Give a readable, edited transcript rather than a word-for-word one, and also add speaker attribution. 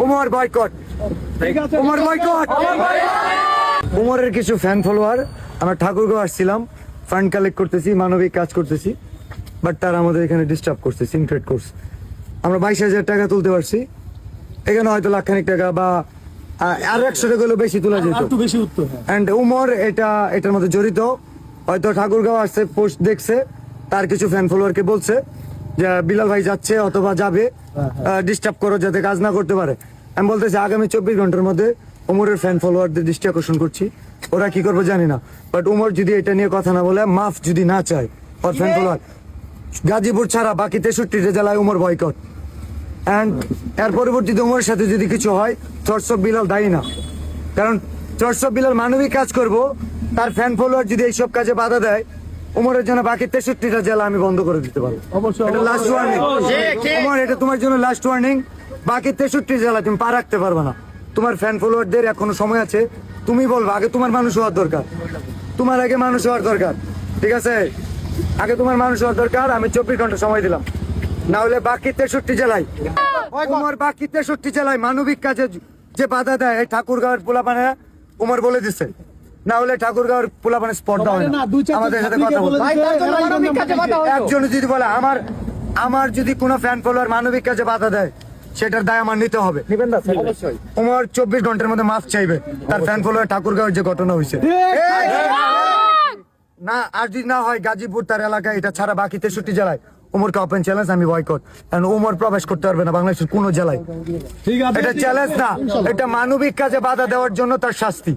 Speaker 1: Umar boycott, Umar boycott. উমরের কিছু fan follower, আমরা ঠাকুরগাঁও আসছিলাম, ফান্ড কালেক্ট করতেছি, মানবিক কাজ করতেছি, বাট তারা আমাদের এখানে ডিস্টার্ব করছে, সিনক্রেট করছে। আমরা 22,000 টাকা তুলতে পারছি, এখানে হয়তো লাখখানিক টাকা বা আর 100 টাকা হলেও বেশি তোলা যেত। এন্ড উমর এটার মধ্যে জড়িত, হয়তো ঠাকুরগাঁও আসছে, পোস্ট দেখছে, তার কিছু ফ্যান ফলোয়ারকে বলছে যে বিলাল ভাই যাচ্ছে অথবা যাবে, ডিস্টার্ব করো যাতে কাজ না করতে পারে। আমি বলতেছি আগামী 24 ঘন্টার মধ্যে উমরের ফ্যান ফলোয়ারদের দৃষ্টি আকর্ষণ করছি, ওরা কি করবে জানি না, বাট উমর যদি এটা নিয়ে কথা না বলে, মাফ যদি না চায় ওর ফ্যান ফলোয়ার, গাজীপুর ছাড়া বাকি 63টা জেলায় উমর বয়কট। এন্ড এর পরবর্তীতে উমরের সাথে যদি কিছু হয়, চর্চ অফ বিলাল দায়ী না, কারণ চর্চ অফ বিলাল মানবিক কাজ করব, তার ফ্যান ফলোয়ার যদি এইসব কাজে বাধা দেয়, উমরের জন্য বাকি 63টা জেলা আমি বন্ধ করে দিতে পারবো। এটা লাস্ট ওয়ার্নিং উমর, এটা তোমার জন্য লাস্ট ওয়ার্নিং। বাকি 63 জেলা তুমি পা রাখতে পারবে না। তোমার ফ্যান ফলোয়ারদের এখনো সময় আছে, তুমি বলবো, আগে তোমার মানুষ হওয়ার দরকার, তোমার আগে মানুষ হওয়ার দরকার, ঠিক আছে? আগে তোমার মানুষ হওয়ার দরকার। আমি 24 ঘন্টা সময় দিলাম, না হলে বাকি 63 জেলায় উমর, বাকি 63 জেলায় মানবিক কাজে যে বাধা দেয়, এই ঠাকুরগাঁওয়ের পোলাপানে উমর বলে দিচ্ছে, না হলে ঠাকুরগাঁওয়ের পোলাপানে স্পট দেওয়া হয় না। আমাদের সাথে কথা বলতে একজন যদি বলে আমার যদি কোনো ফ্যান ফলোয়ার মানবিক কাজে বাধা দেয়, সেটার দায় আমার নিতে হবে। উমর 24 ঘন্টার মধ্যে মাফ চাইবে, তার ফ্যান ফলোয়ার ঠাকুরগাঁওয়ের যে ঘটনা হয়েছে না, আর যদি না হয় গাজীপুর তার এলাকায়, এটা ছাড়া বাকি 63 জেলায় উমরকে ওপেন চ্যালেঞ্জ, আমি বয়কট। কারণ উমর প্রবেশ করতে পারবে না বাংলাদেশের কোন জেলায়। এটা চ্যালেঞ্জ না, এটা মানবিক কাজে বাধা দেওয়ার জন্য তার শাস্তি।